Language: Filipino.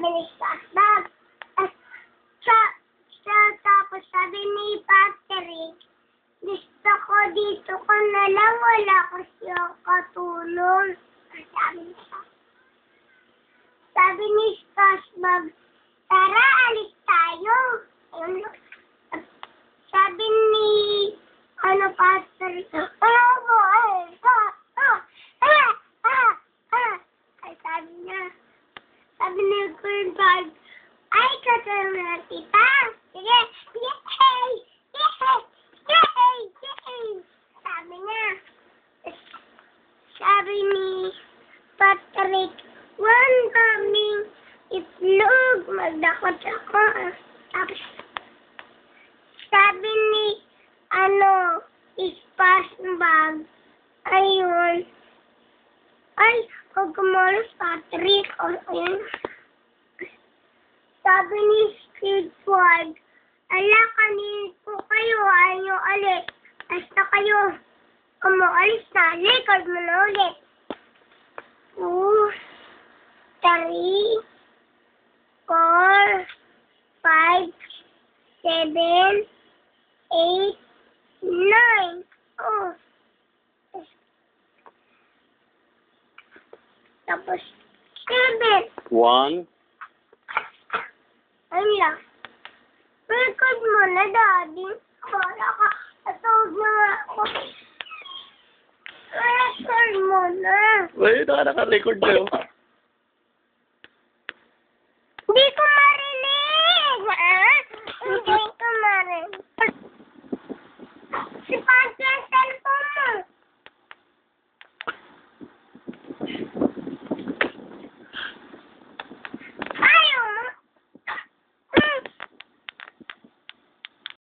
ni Scott. Tapos sabi ni Patrick, gusto ko dito ko na lang, wala kasi ang katulong. Sabi ni Scott, tara, alis tayo. Ayun. Sabi ni, Patrick, ay, sabi ni Gordon, ay, katulong na tita. Sige, yay! Yay! Yay! Yay! Sabi niya. Sabi ni Patrick, one kaming itlog. Magdakot ako. Tapos, sabi ni, Spasbag, ayun. Ay, huwag kumalos, Patrick. Ayun. Sabi ni Squidward, ala, kanin po kayo, ayaw nyo alis. Basta kayo, kumaalis na, record mo na ulit. 2, 3, 4, 5, 7, 8, 9. Oh. Tapos, 7. 1. Ayun lang. Record mo na, Daddy. Para ka, atawag na nga ako. Record mo na. Wait, naka-record kayo. Hindi ko marinig! Hindi ko marinig. Si Patrick,